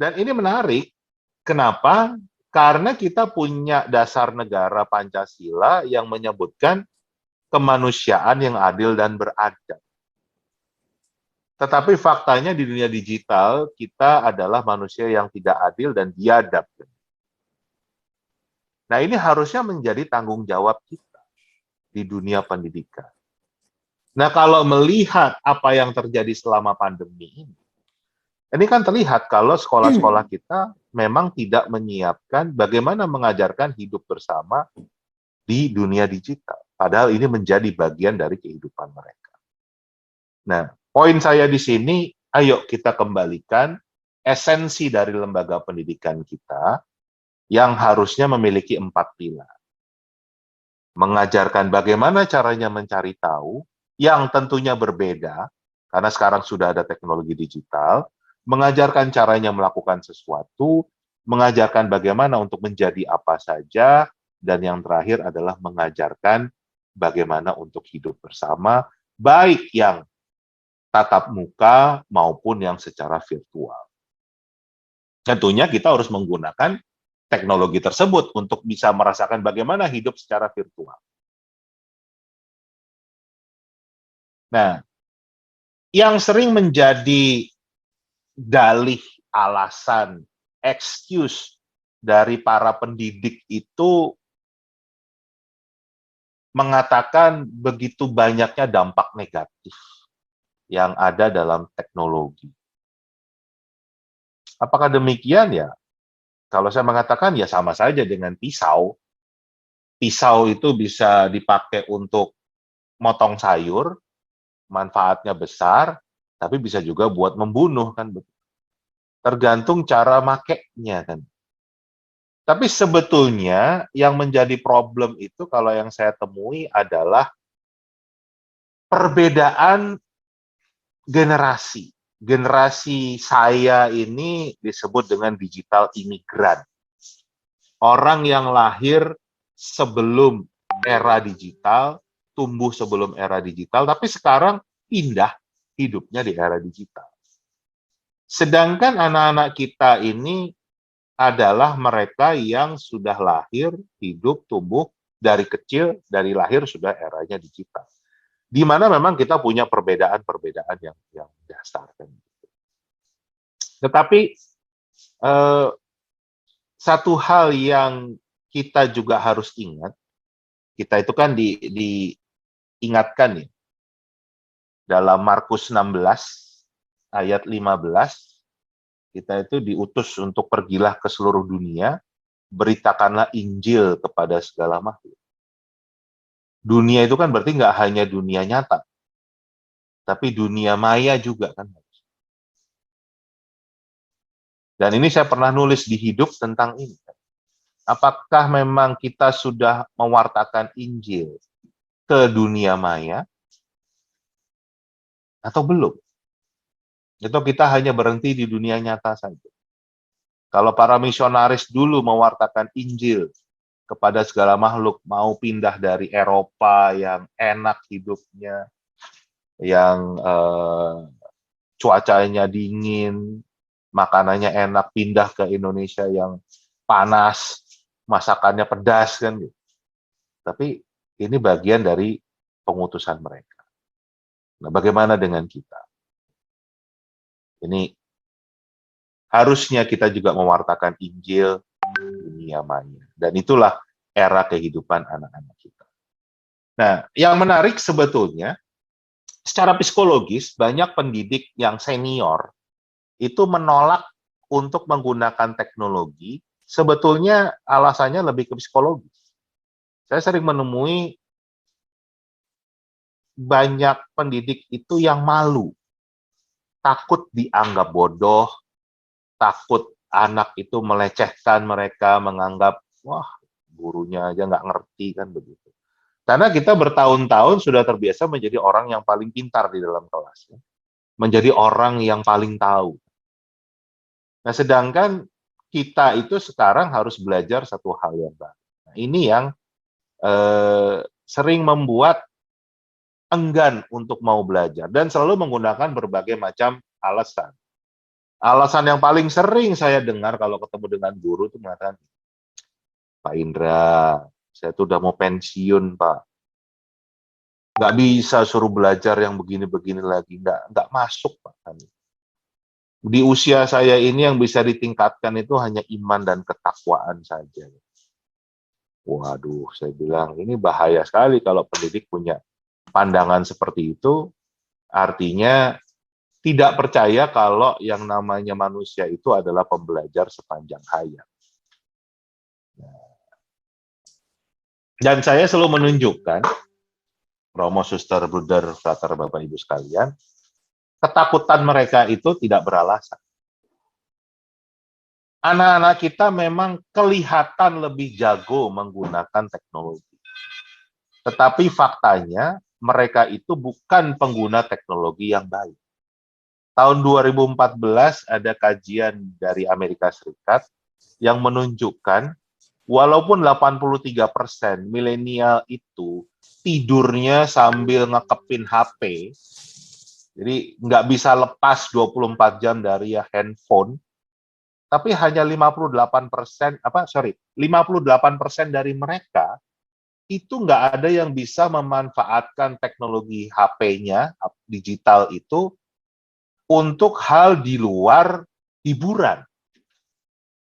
Dan ini menarik, kenapa? Karena kita punya dasar negara Pancasila yang menyebutkan kemanusiaan yang adil dan beradab. Tetapi faktanya di dunia digital, kita adalah manusia yang tidak adil dan biadab. Nah, ini harusnya menjadi tanggung jawab kita di dunia pendidikan. Nah, kalau melihat apa yang terjadi selama pandemi ini kan terlihat kalau sekolah-sekolah kita memang tidak menyiapkan bagaimana mengajarkan hidup bersama di dunia digital. Padahal ini menjadi bagian dari kehidupan mereka. Nah, poin saya di sini, ayo kita kembalikan esensi dari lembaga pendidikan kita yang harusnya memiliki 4 pilar. Mengajarkan bagaimana caranya mencari tahu, yang tentunya berbeda, karena sekarang sudah ada teknologi digital, mengajarkan caranya melakukan sesuatu, mengajarkan bagaimana untuk menjadi apa saja, dan yang terakhir adalah mengajarkan bagaimana untuk hidup bersama, baik yang tatap muka maupun yang secara virtual. Tentunya kita harus menggunakan teknologi tersebut untuk bisa merasakan bagaimana hidup secara virtual. Nah, yang sering menjadi dalih, alasan, excuse dari para pendidik itu mengatakan begitu banyaknya dampak negatif yang ada dalam teknologi. Apakah demikian ya? Kalau saya mengatakan ya sama saja dengan pisau. Pisau itu bisa dipakai untuk motong sayur, manfaatnya besar, tapi bisa juga buat membunuh kan. Tergantung cara makainya kan. Tapi sebetulnya yang menjadi problem itu kalau yang saya temui adalah perbedaan generasi. Generasi saya ini disebut dengan digital imigran. Orang yang lahir sebelum era digital, tumbuh sebelum era digital, tapi sekarang pindah hidupnya di era digital. Sedangkan anak-anak kita ini adalah mereka yang sudah lahir, hidup, tumbuh dari kecil, dari lahir sudah eranya digital. Di mana memang kita punya perbedaan-perbedaan yang dasar. Tetapi satu hal yang kita juga harus ingat, kita itu kan diingatkan ya, dalam Markus 16 ayat 15, kita itu diutus untuk pergilah ke seluruh dunia, beritakanlah Injil kepada segala makhluk. Dunia itu kan berarti nggak hanya dunia nyata, tapi dunia maya juga kan. Dan ini saya pernah nulis di Hidup tentang ini. Apakah memang kita sudah mewartakan Injil ke dunia maya atau belum? Atau kita hanya berhenti di dunia nyata saja? Kalau para misionaris dulu mewartakan Injil kepada segala makhluk, mau pindah dari Eropa yang enak hidupnya, yang cuacanya dingin, makanannya enak, pindah ke Indonesia yang panas, masakannya pedas kan gitu. Tapi ini bagian dari pengutusan mereka. Nah, bagaimana dengan kita? Ini harusnya kita juga mewartakan Injil dunia maya. Dan itulah era kehidupan anak-anak kita. Nah, yang menarik sebetulnya, secara psikologis, banyak pendidik yang senior itu menolak untuk menggunakan teknologi, sebetulnya alasannya lebih ke psikologis. Saya sering menemui banyak pendidik itu yang malu, takut dianggap bodoh, takut anak itu melecehkan mereka, menganggap, wah, gurunya aja nggak ngerti, kan begitu. Karena kita bertahun-tahun sudah terbiasa menjadi orang yang paling pintar di dalam kelas. Menjadi orang yang paling tahu. Nah, sedangkan kita itu sekarang harus belajar satu hal yang baru. Nah, ini yang sering membuat enggan untuk mau belajar dan selalu menggunakan berbagai macam alasan. Alasan yang paling sering saya dengar kalau ketemu dengan guru itu mengatakan, Pak Indra, saya tuh udah mau pensiun, Pak. Nggak bisa suruh belajar yang begini-begini lagi. Nggak masuk, Pak. Di usia saya ini yang bisa ditingkatkan itu hanya iman dan ketakwaan saja. Waduh, saya bilang ini bahaya sekali kalau pendidik punya pandangan seperti itu, artinya tidak percaya kalau yang namanya manusia itu adalah pembelajar sepanjang hayat. Dan saya selalu menunjukkan, Romo, Suster, Bruder, Frater, Bapak Ibu sekalian, ketakutan mereka itu tidak beralasan. Anak-anak kita memang kelihatan lebih jago menggunakan teknologi. Tetapi faktanya, mereka itu bukan pengguna teknologi yang baik. Tahun 2014 ada kajian dari Amerika Serikat yang menunjukkan walaupun 83% milenial itu tidurnya sambil ngekepin HP, jadi nggak bisa lepas 24 jam dari handphone, tapi hanya 58% dari mereka itu nggak ada yang bisa memanfaatkan teknologi HP-nya, digital itu, untuk hal di luar hiburan.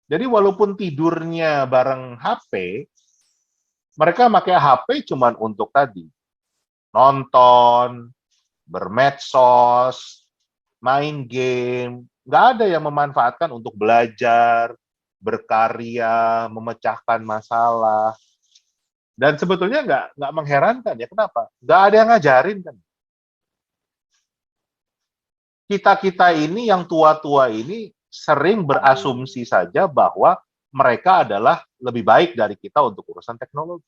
Jadi walaupun tidurnya bareng HP, mereka pakai HP cuman untuk tadi, nonton, bermedsos, main game, nggak ada yang memanfaatkan untuk belajar, berkarya, memecahkan masalah. Dan sebetulnya nggak mengherankan ya, kenapa? Nggak ada yang ngajarin kan. Kita-kita ini yang tua-tua ini sering berasumsi saja bahwa mereka adalah lebih baik dari kita untuk urusan teknologi.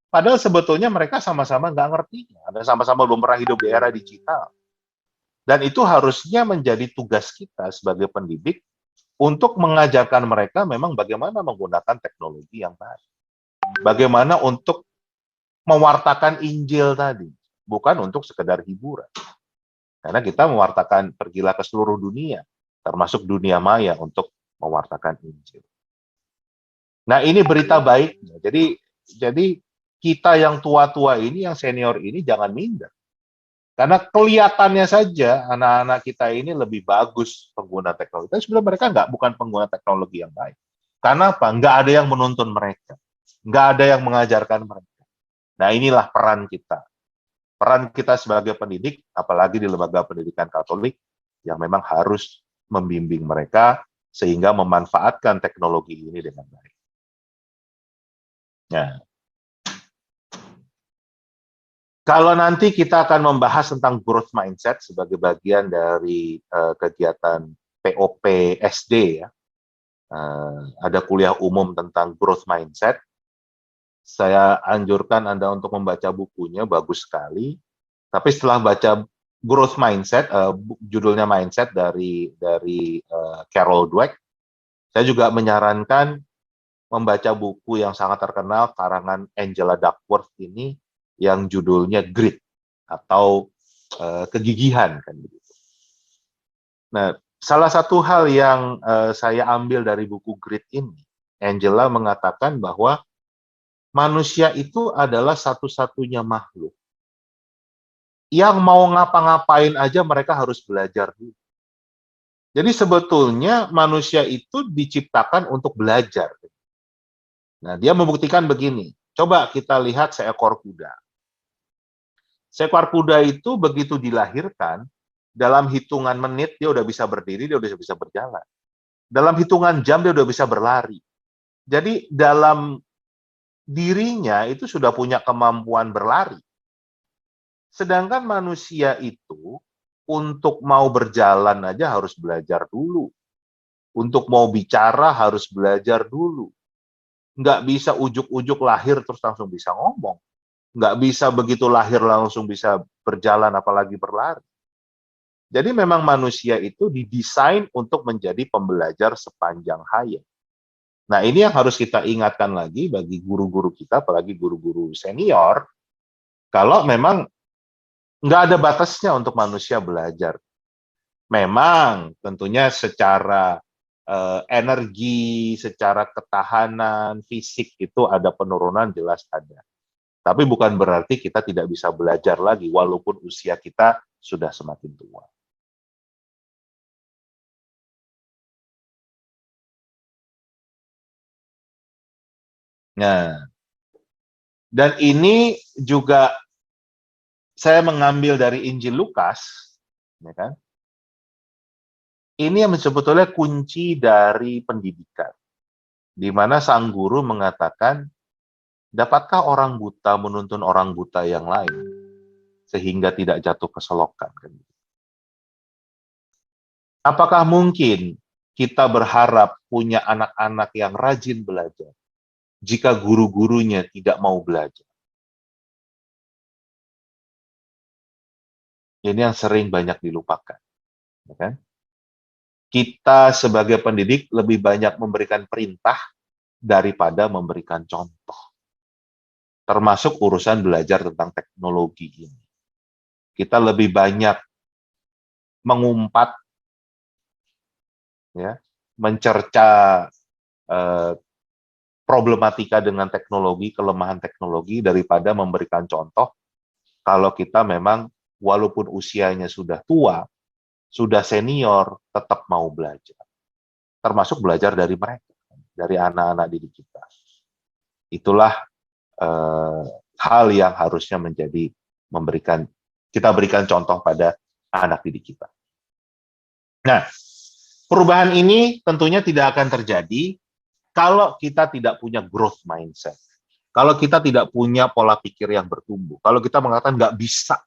Padahal sebetulnya mereka sama-sama nggak ngertinya, dan sama-sama belum pernah hidup di era digital. Dan itu harusnya menjadi tugas kita sebagai pendidik untuk mengajarkan mereka memang bagaimana menggunakan teknologi yang baik. Bagaimana untuk mewartakan Injil tadi, bukan untuk sekedar hiburan. Karena kita mewartakan, pergilah ke seluruh dunia, termasuk dunia maya, untuk mewartakan Injil. Nah, ini berita baiknya. Jadi kita yang tua-tua ini, yang senior ini, jangan minder. Karena kelihatannya saja anak-anak kita ini lebih bagus pengguna teknologi. Tapi sebenarnya mereka bukan pengguna teknologi yang baik. Karena apa? Nggak ada yang menuntun mereka. Nggak ada yang mengajarkan mereka. Nah, inilah peran kita. Peran kita sebagai pendidik, apalagi di lembaga pendidikan Katolik, yang memang harus membimbing mereka sehingga memanfaatkan teknologi ini dengan baik. Nah, kalau nanti kita akan membahas tentang growth mindset sebagai bagian dari kegiatan POP SD ya, ada kuliah umum tentang growth mindset. Saya anjurkan Anda untuk membaca bukunya, bagus sekali. Tapi setelah baca growth mindset, judulnya mindset dari Carol Dweck, saya juga menyarankan membaca buku yang sangat terkenal karangan Angela Duckworth ini, yang judulnya Grit atau kegigihan kan begitu. Nah, salah satu hal yang saya ambil dari buku Grit ini, Angela mengatakan bahwa manusia itu adalah satu-satunya makhluk yang mau ngapa-ngapain aja mereka harus belajar dulu. Jadi sebetulnya manusia itu diciptakan untuk belajar. Nah, dia membuktikan begini. Coba kita lihat seekor kuda. Seekor kuda itu begitu dilahirkan, dalam hitungan menit dia udah bisa berdiri, dia udah bisa berjalan. Dalam hitungan jam dia udah bisa berlari. Jadi dalam dirinya itu sudah punya kemampuan berlari. Sedangkan manusia itu untuk mau berjalan aja harus belajar dulu. Untuk mau bicara harus belajar dulu. Nggak bisa ujuk-ujuk lahir terus langsung bisa ngomong. Nggak bisa begitu lahir langsung bisa berjalan apalagi berlari. Jadi memang manusia itu didesain untuk menjadi pembelajar sepanjang hayat. Nah, ini yang harus kita ingatkan lagi bagi guru-guru kita, apalagi guru-guru senior, kalau memang nggak ada batasnya untuk manusia belajar. Memang tentunya secara energi, secara ketahanan fisik itu ada penurunan, jelas ada. Tapi bukan berarti kita tidak bisa belajar lagi walaupun usia kita sudah semakin tua. Nah, dan ini juga saya mengambil dari Injil Lukas, ya kan? Ini yang sebetulnya kunci dari pendidikan, di mana sang guru mengatakan, dapatkah orang buta menuntun orang buta yang lain sehingga tidak jatuh ke selokan? Apakah mungkin kita berharap punya anak-anak yang rajin belajar jika guru-gurunya tidak mau belajar? Ini yang sering banyak dilupakan, ya kan? Kita sebagai pendidik lebih banyak memberikan perintah daripada memberikan contoh, termasuk urusan belajar tentang teknologi ini. Kita lebih banyak mengumpat, ya, mencerca problematika dengan teknologi, kelemahan teknologi, daripada memberikan contoh kalau kita memang walaupun usianya sudah tua, sudah senior, tetap mau belajar. Termasuk belajar dari mereka, dari anak-anak didik kita. Itulah hal yang harusnya menjadi kita berikan contoh pada anak didik kita. Nah, perubahan ini tentunya tidak akan terjadi kalau kita tidak punya growth mindset. Kalau kita tidak punya pola pikir yang bertumbuh. Kalau kita mengatakan nggak bisa,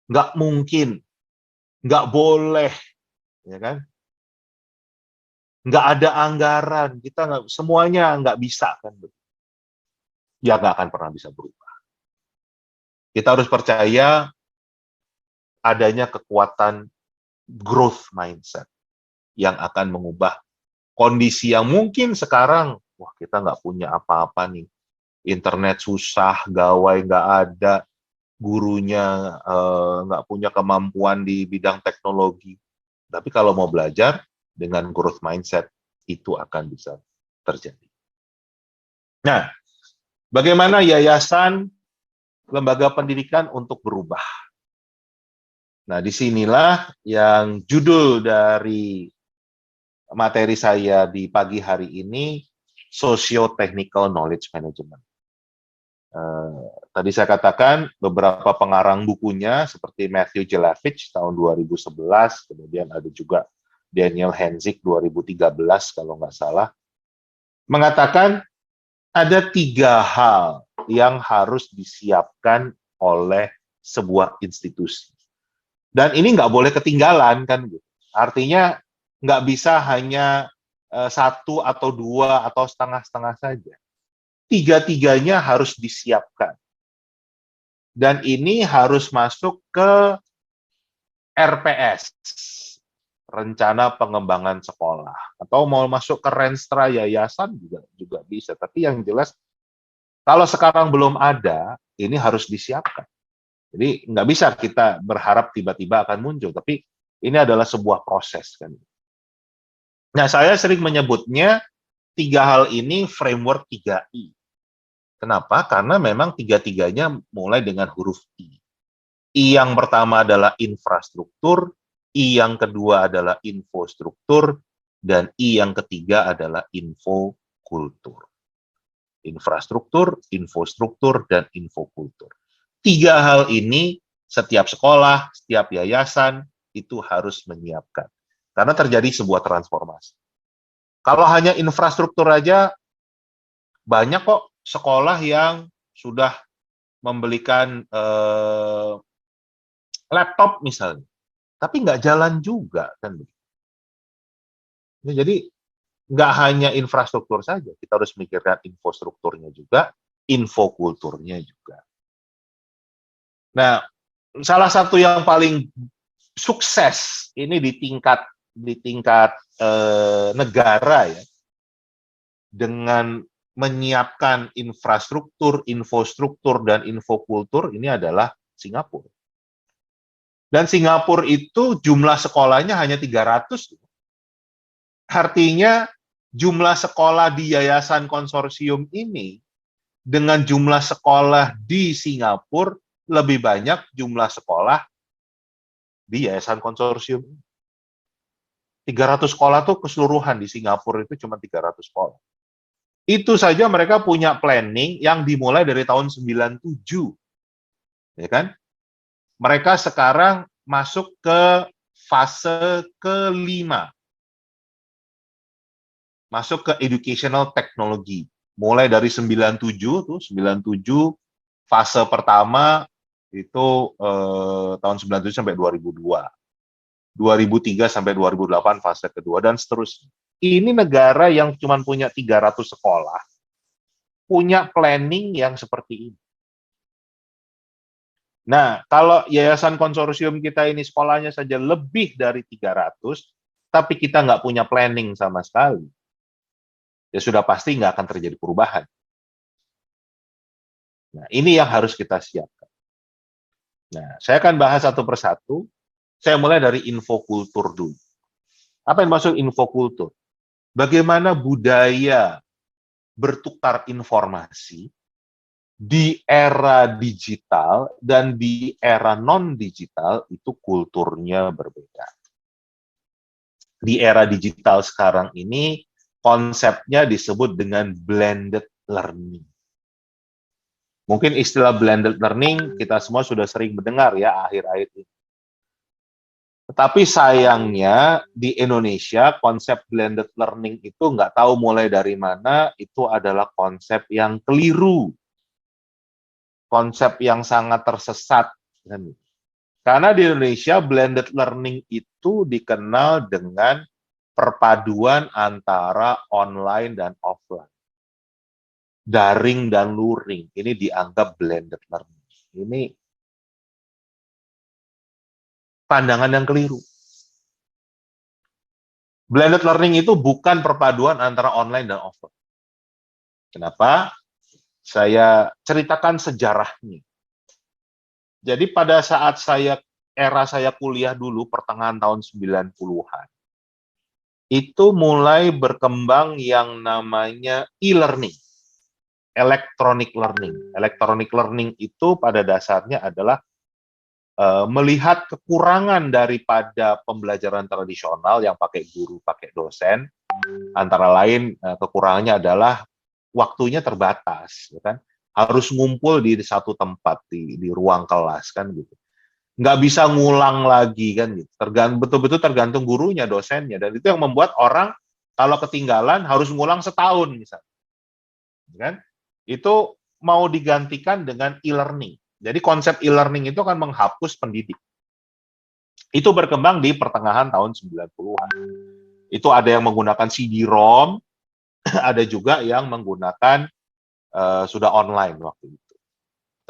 nggak mungkin, nggak boleh, ya kan? Nggak ada anggaran, kita semuanya nggak bisa, kan? Ya nggak akan pernah bisa berubah. Kita harus percaya adanya kekuatan growth mindset yang akan mengubah kondisi yang mungkin sekarang, wah kita nggak punya apa-apa nih, internet susah, gawai nggak ada, gurunya nggak punya kemampuan di bidang teknologi. Tapi kalau mau belajar dengan growth mindset, itu akan bisa terjadi. Nah, bagaimana yayasan, lembaga pendidikan untuk berubah? Nah, disinilah yang judul dari materi saya di pagi hari ini, Socio-Technical Knowledge Management. Tadi saya katakan beberapa pengarang bukunya seperti Matthew Jelavich tahun 2011, kemudian ada juga Daniel Henzik 2013 kalau nggak salah, mengatakan ada 3 hal yang harus disiapkan oleh sebuah institusi. Dan ini nggak boleh ketinggalan, kan? Artinya nggak bisa hanya 1 atau 2 atau setengah-setengah saja. 3-tiganya harus disiapkan. Dan ini harus masuk ke RPS, rencana pengembangan sekolah, atau mau masuk ke Renstra yayasan juga bisa. Tapi yang jelas kalau sekarang belum ada, ini harus disiapkan. Jadi nggak bisa kita berharap tiba-tiba akan muncul, tapi ini adalah sebuah proses, kan. Nah, saya sering menyebutnya 3 hal ini framework 3I. Kenapa? Karena memang 3-tiganya mulai dengan huruf I. I yang pertama adalah infrastruktur, I yang kedua adalah infostruktur, dan I yang ketiga adalah infokultur. Infrastruktur, infostruktur, dan infokultur. 3 hal ini setiap sekolah, setiap yayasan itu harus menyiapkan. Karena terjadi sebuah transformasi. Kalau hanya infrastruktur aja, banyak kok sekolah yang sudah membelikan laptop misalnya, tapi nggak jalan juga, kan? Jadi nggak hanya infrastruktur saja, kita harus mikirkan infostrukturnya juga, infokulturnya juga. Nah, salah satu yang paling sukses ini di tingkat negara, ya, dengan menyiapkan infrastruktur, infostruktur, dan infokultur, ini adalah Singapura. Dan Singapura itu jumlah sekolahnya hanya 300. Artinya jumlah sekolah di yayasan konsorsium ini dengan jumlah sekolah di Singapura lebih banyak jumlah sekolah di yayasan konsorsium. 300 sekolah tuh keseluruhan di Singapura itu cuma 300 sekolah. Itu saja mereka punya planning yang dimulai dari tahun 97. Ya kan? Mereka sekarang masuk ke fase kelima. Masuk ke educational technology. Mulai dari 97 tuh, 97 fase pertama itu tahun 97 sampai 2002. 2003 sampai 2008 fase kedua dan seterusnya. Ini negara yang cuma punya 300 sekolah, punya planning yang seperti ini. Nah, kalau yayasan konsorsium kita ini sekolahnya saja lebih dari 300, tapi kita nggak punya planning sama sekali, ya sudah pasti nggak akan terjadi perubahan. Nah, ini yang harus kita siapkan. Nah, saya akan bahas satu persatu. Saya mulai dari infokultur dulu. Apa yang maksud infokultur? Bagaimana budaya bertukar informasi di era digital dan di era non-digital itu kulturnya berbeda. Di era digital sekarang ini konsepnya disebut dengan blended learning. Mungkin istilah blended learning kita semua sudah sering mendengar ya akhir-akhir ini. Tetapi sayangnya di Indonesia konsep blended learning itu nggak tahu mulai dari mana, itu adalah konsep yang keliru. Konsep yang sangat tersesat. Karena di Indonesia blended learning itu dikenal dengan perpaduan antara online dan offline. Daring dan luring, ini dianggap blended learning. Ini pandangan yang keliru. Blended learning itu bukan perpaduan antara online dan offline. Kenapa? Saya ceritakan sejarahnya. Jadi pada saat era saya kuliah dulu, pertengahan tahun 90-an, itu mulai berkembang yang namanya e-learning, electronic learning. Electronic learning itu pada dasarnya adalah melihat kekurangan daripada pembelajaran tradisional yang pakai guru, pakai dosen, antara lain kekurangannya adalah waktunya terbatas, ya kan? Harus ngumpul di satu tempat di ruang kelas kan gitu. Nggak bisa ngulang lagi kan gitu. Betul-betul tergantung gurunya, dosennya, dan itu yang membuat orang kalau ketinggalan harus ngulang setahun misalnya, kan? Itu mau digantikan dengan e-learning. Jadi konsep e-learning itu akan menghapus pendidik. Itu berkembang di pertengahan tahun 90-an. Itu ada yang menggunakan CD-ROM, ada juga yang menggunakan sudah online waktu itu.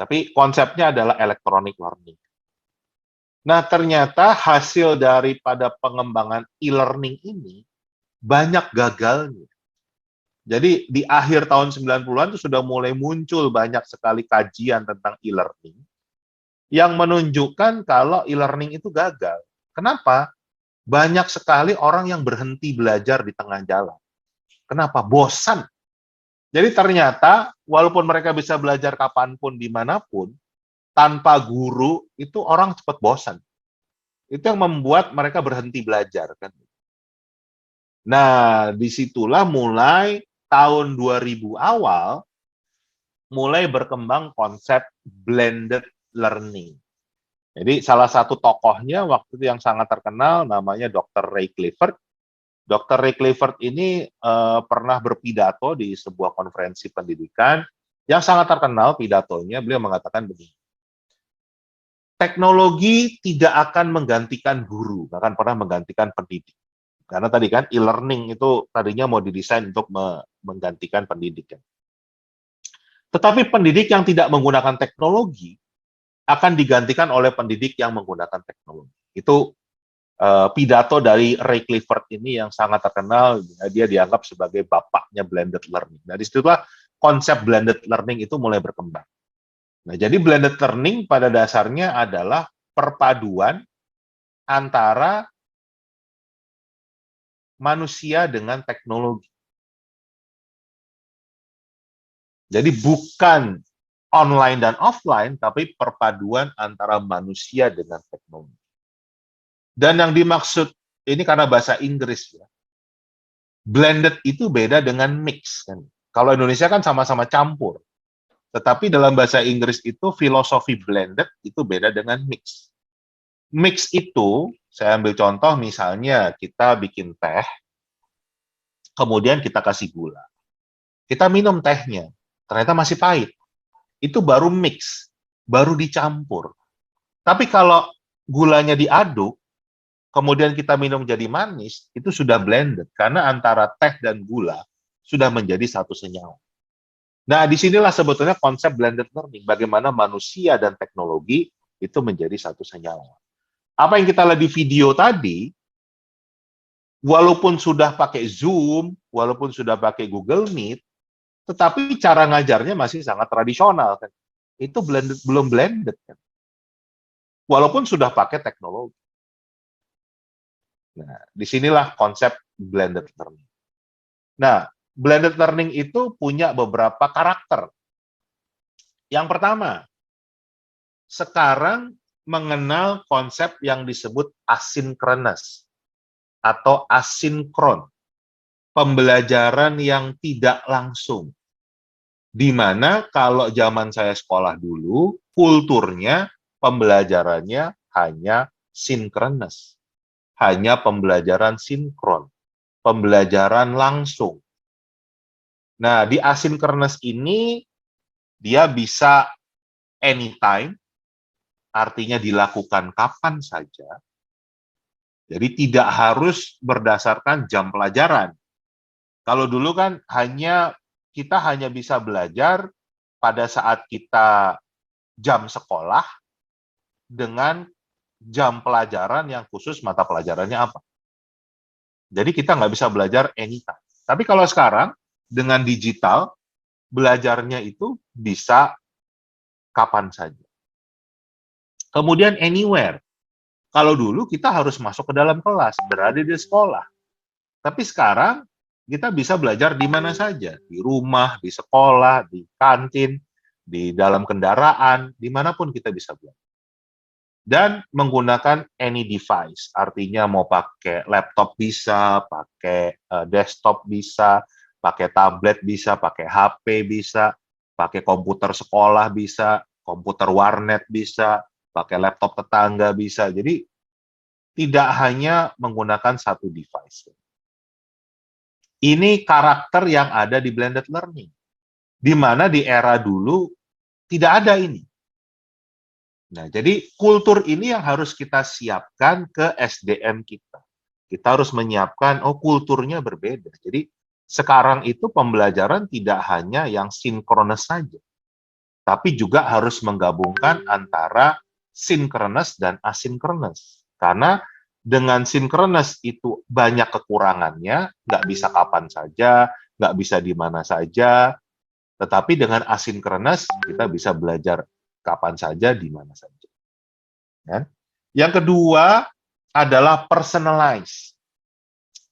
Tapi konsepnya adalah electronic learning. Nah, ternyata hasil daripada pengembangan e-learning ini banyak gagalnya. Jadi di akhir tahun 90-an itu sudah mulai muncul banyak sekali kajian tentang e-learning yang menunjukkan kalau e-learning itu gagal. Kenapa? Banyak sekali orang yang berhenti belajar di tengah jalan. Kenapa? Bosan. Jadi ternyata walaupun mereka bisa belajar kapanpun, dimanapun, tanpa guru itu orang cepat bosan. Itu yang membuat mereka berhenti belajar, kan? Nah, disitulah mulai tahun 2000 awal mulai berkembang konsep blended learning. Jadi salah satu tokohnya waktu itu yang sangat terkenal namanya Dr. Ray Clifford. Dr. Ray Clifford ini pernah berpidato di sebuah konferensi pendidikan yang sangat terkenal pidatonya. Beliau mengatakan begini, teknologi tidak akan menggantikan guru, akan pernah menggantikan pendidik. Karena tadi kan e-learning itu tadinya mau didesain untuk menggantikan pendidik. Tetapi pendidik yang tidak menggunakan teknologi akan digantikan oleh pendidik yang menggunakan teknologi. Itu pidato dari Ray Clifford ini yang sangat terkenal. Dia dianggap sebagai bapaknya blended learning. Nah, disitulah konsep blended learning itu mulai berkembang. Nah, jadi blended learning pada dasarnya adalah perpaduan antara manusia dengan teknologi. Jadi bukan online dan offline, tapi perpaduan antara manusia dengan teknologi. Dan yang dimaksud, ini karena bahasa Inggris ya, blended itu beda dengan mix. Kan? Kalau Indonesia kan sama-sama campur. Tetapi dalam bahasa Inggris itu filosofi blended itu beda dengan mix. Mix itu, saya ambil contoh misalnya kita bikin teh, kemudian kita kasih gula. Kita minum tehnya, ternyata masih pahit. Itu baru mix, baru dicampur. Tapi kalau gulanya diaduk, kemudian kita minum jadi manis, itu sudah blended. Karena antara teh dan gula sudah menjadi satu senyawa. Nah, disinilah sebetulnya konsep blended learning. Bagaimana manusia dan teknologi itu menjadi satu senyawa. Apa yang kita lihat di video tadi, walaupun sudah pakai Zoom, walaupun sudah pakai Google Meet, tetapi cara ngajarnya masih sangat tradisional. Kan? Itu belum blended. Kan? Walaupun sudah pakai teknologi. Nah, disinilah konsep blended learning. Nah, blended learning itu punya beberapa karakter. Yang pertama, sekarang mengenal konsep yang disebut asynchronous atau asinkron, pembelajaran yang tidak langsung. Di mana kalau zaman saya sekolah dulu, kulturnya pembelajarannya hanya sinkronus, hanya pembelajaran sinkron, pembelajaran langsung. Nah, di asynchronous ini dia bisa anytime, artinya dilakukan kapan saja. Jadi tidak harus berdasarkan jam pelajaran. Kalau dulu kan kita hanya bisa belajar pada saat kita jam sekolah dengan jam pelajaran yang khusus mata pelajarannya apa. Jadi kita nggak bisa belajar anytime. Tapi kalau sekarang, dengan digital, belajarnya itu bisa kapan saja. Kemudian anywhere. Kalau dulu kita harus masuk ke dalam kelas, berada di sekolah. Tapi sekarang kita bisa belajar di mana saja, di rumah, di sekolah, di kantin, di dalam kendaraan, dimanapun kita bisa belajar. Dan menggunakan any device, artinya mau pakai laptop bisa, pakai desktop bisa, pakai tablet bisa, pakai HP bisa, pakai komputer sekolah bisa, komputer warnet bisa, pakai laptop tetangga bisa. Jadi tidak hanya menggunakan satu device. Ini karakter yang ada di blended learning. Di mana di era dulu tidak ada ini. Nah, jadi kultur ini yang harus kita siapkan ke SDM kita. Kita harus menyiapkan, kulturnya berbeda. Jadi sekarang itu pembelajaran tidak hanya yang sinkronis saja, tapi juga harus menggabungkan antara sinkronis dan asinkronis. Karena dengan sinkronis itu banyak kekurangannya, nggak bisa kapan saja, nggak bisa di mana saja, tetapi dengan asinkronis kita bisa belajar kapan saja, di mana saja. Ya. Yang kedua adalah personalize.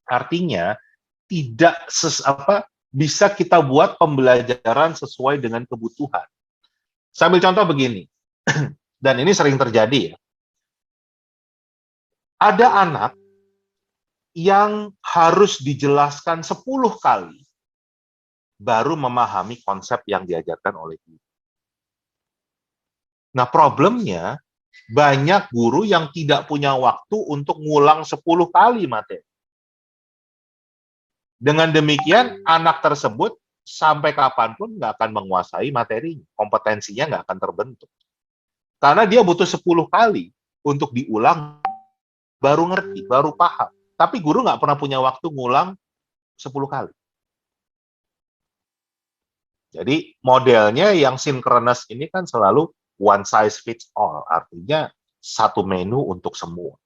Artinya, tidak bisa kita buat pembelajaran sesuai dengan kebutuhan. Saya ambil contoh begini, dan ini sering terjadi ya. Ada anak yang harus dijelaskan 10 kali baru memahami konsep yang diajarkan oleh guru. Nah, problemnya banyak guru yang tidak punya waktu untuk ngulang 10 kali materi. Dengan demikian, anak tersebut sampai kapanpun nggak akan menguasai materinya, kompetensinya nggak akan terbentuk. Karena dia butuh 10 kali untuk diulang, baru ngerti, baru paham. Tapi guru nggak pernah punya waktu ngulang 10 kali. Jadi modelnya yang sinkronus ini kan selalu one size fits all, artinya satu menu untuk semua.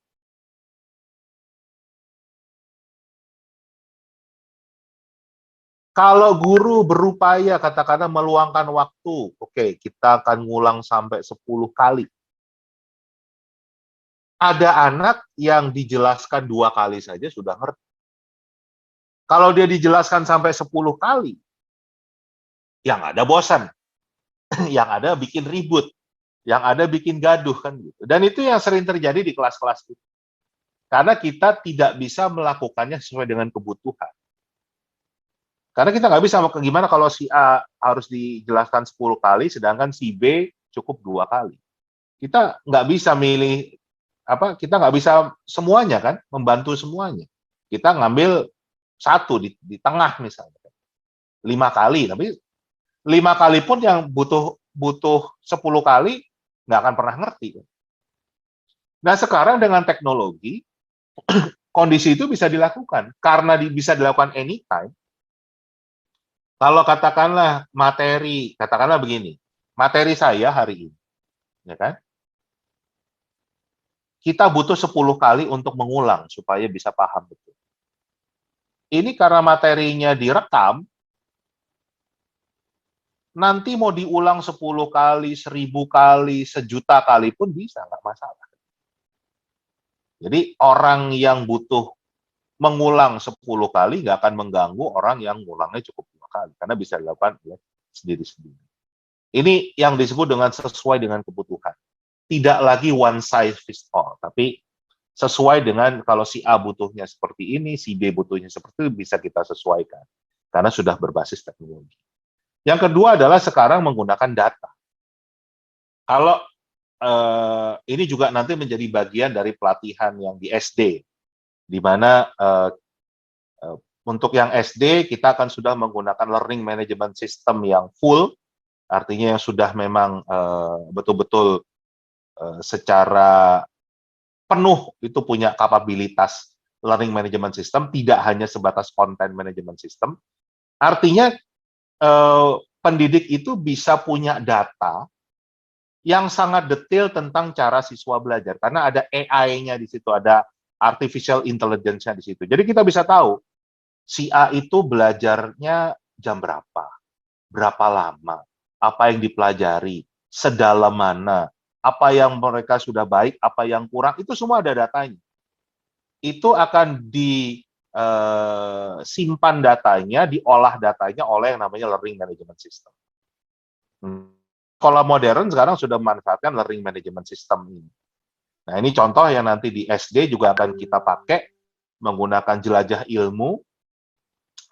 Kalau guru berupaya katakanlah meluangkan waktu, oke, kita akan ngulang sampai 10 kali. Ada anak yang dijelaskan 2 kali saja sudah ngerti. Kalau dia dijelaskan sampai 10 kali, yang ada bosan, yang ada bikin ribut, yang ada bikin gaduh kan gitu. Dan itu yang sering terjadi di kelas-kelas itu. Karena kita tidak bisa melakukannya sesuai dengan kebutuhan. Karena kita nggak bisa, gimana kalau si A harus dijelaskan 10 kali, sedangkan si B cukup 2 kali. Kita nggak bisa milih, kita nggak bisa semuanya kan, membantu semuanya. Kita ngambil satu di tengah misalnya. 5 kali, tapi 5 kali pun yang butuh 10 kali, nggak akan pernah ngerti. Nah sekarang dengan teknologi, kondisi itu bisa dilakukan. Karena bisa dilakukan anytime, kalau katakanlah katakanlah begini, materi saya hari ini, ya kan? Kita butuh 10 kali untuk mengulang supaya bisa paham betul. Ini karena materinya direkam, nanti mau diulang 10 kali, 1000 kali, 1.000.000 kali pun bisa, nggak masalah. Jadi orang yang butuh mengulang 10 kali nggak akan mengganggu orang yang ngulangnya cukup 2 kali, karena bisa dilakukan oleh sendiri-sendiri. Ini yang disebut dengan sesuai dengan kebutuhan. Tidak lagi one size fits all, tapi sesuai dengan kalau si A butuhnya seperti ini, si B butuhnya seperti itu, bisa kita sesuaikan. Karena sudah berbasis teknologi. Yang kedua adalah sekarang menggunakan data. Kalau ini juga nanti menjadi bagian dari pelatihan yang di SD, di mana untuk yang SD kita akan sudah menggunakan learning management system yang full, artinya yang sudah memang betul-betul secara penuh itu punya kapabilitas learning management system, tidak hanya sebatas content management system. Artinya pendidik itu bisa punya data yang sangat detail tentang cara siswa belajar, karena ada AI-nya di situ, ada artificial intelligence-nya di situ. Jadi kita bisa tahu si A itu belajarnya jam berapa lama, apa yang dipelajari, sedalam mana, apa yang mereka sudah baik, apa yang kurang, itu semua ada datanya. Itu akan disimpan datanya, diolah datanya oleh yang namanya learning management system. Sekolah modern sekarang sudah memanfaatkan learning management system ini. Nah, ini contoh yang nanti di SD juga akan kita pakai menggunakan jelajah ilmu,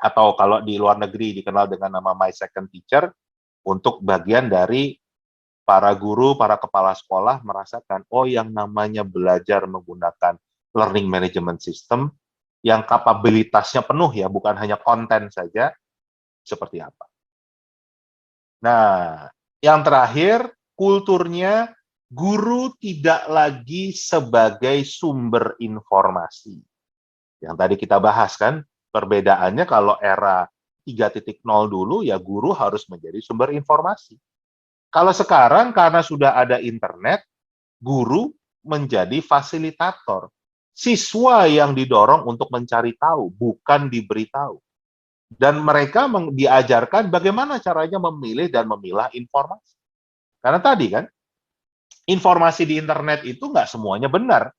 atau kalau di luar negeri dikenal dengan nama My Second Teacher, untuk bagian dari para guru, para kepala sekolah merasakan, oh yang namanya belajar menggunakan learning management system, yang kapabilitasnya penuh ya, bukan hanya konten saja, seperti apa. Nah, yang terakhir, kulturnya guru tidak lagi sebagai sumber informasi. Yang tadi kita bahas kan, perbedaannya kalau era 3.0 dulu, ya guru harus menjadi sumber informasi. Kalau sekarang, karena sudah ada internet, guru menjadi fasilitator. Siswa yang didorong untuk mencari tahu, bukan diberitahu. Dan mereka diajarkan bagaimana caranya memilih dan memilah informasi. Karena tadi kan, informasi di internet itu nggak semuanya benar.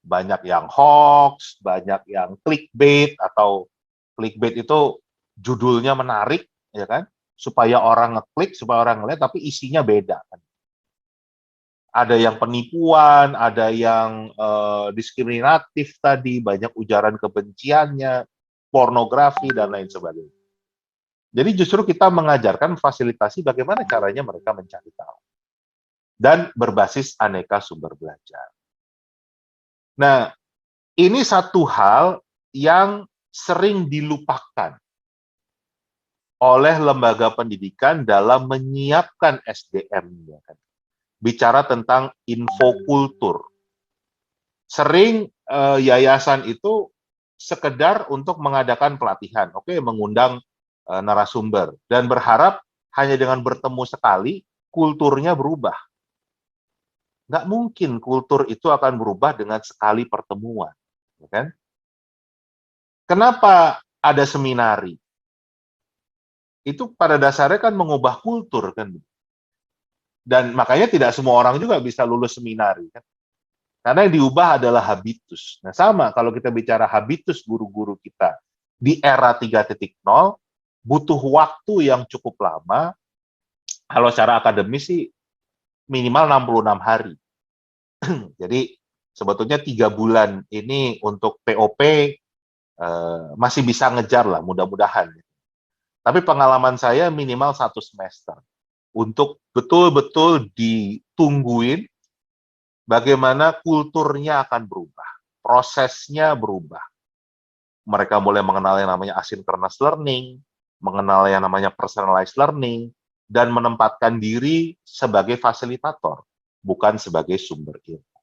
Banyak yang hoax, banyak yang clickbait, atau clickbait itu judulnya menarik, ya kan? Supaya orang ngeklik, supaya orang ngeliat, tapi isinya beda. Kan? Ada yang penipuan, ada yang diskriminatif tadi, banyak ujaran kebenciannya, pornografi, dan lain sebagainya. Jadi justru kita mengajarkan fasilitasi bagaimana caranya mereka mencari tahu. Dan berbasis aneka sumber belajar. Nah, ini satu hal yang sering dilupakan oleh lembaga pendidikan dalam menyiapkan SDM-nya. Bicara tentang infokultur. Sering yayasan itu sekedar untuk mengadakan pelatihan, oke, mengundang narasumber, dan berharap hanya dengan bertemu sekali, kulturnya berubah. Nggak mungkin kultur itu akan berubah dengan sekali pertemuan. Ya kan? Kenapa ada seminari? Itu pada dasarnya kan mengubah kultur. Kan? Dan makanya tidak semua orang juga bisa lulus seminari. Kan? Karena yang diubah adalah habitus. Nah, sama kalau kita bicara habitus guru-guru kita di era 3.0, butuh waktu yang cukup lama. Kalau secara akademis sih minimal 66 hari. Jadi sebetulnya 3 bulan ini untuk POP masih bisa ngejar lah, mudah-mudahan. Tapi pengalaman saya minimal 1 semester untuk betul-betul ditungguin bagaimana kulturnya akan berubah, prosesnya berubah. Mereka mulai mengenal yang namanya asynchronous learning, mengenal yang namanya personalized learning, dan menempatkan diri sebagai fasilitator, bukan sebagai sumber ilmu.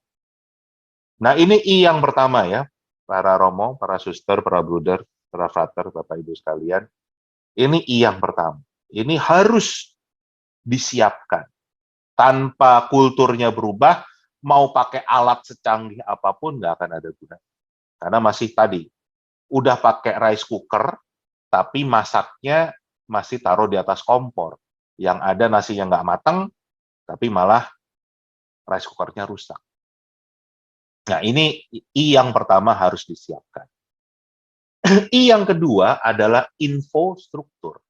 Nah, ini I yang pertama ya, para Romo, para suster, para bruder, para frater, Bapak Ibu sekalian. Ini I yang pertama. Ini harus disiapkan. Tanpa kulturnya berubah, mau pakai alat secanggih apapun nggak akan ada gunanya. Karena masih tadi, udah pakai rice cooker, tapi masaknya masih taruh di atas kompor. Yang ada nasinya nggak matang, tapi malah rice cookernya rusak. Nah, ini I yang pertama harus disiapkan. I yang kedua adalah infrastruktur.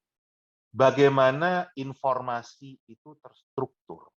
Bagaimana informasi itu terstruktur.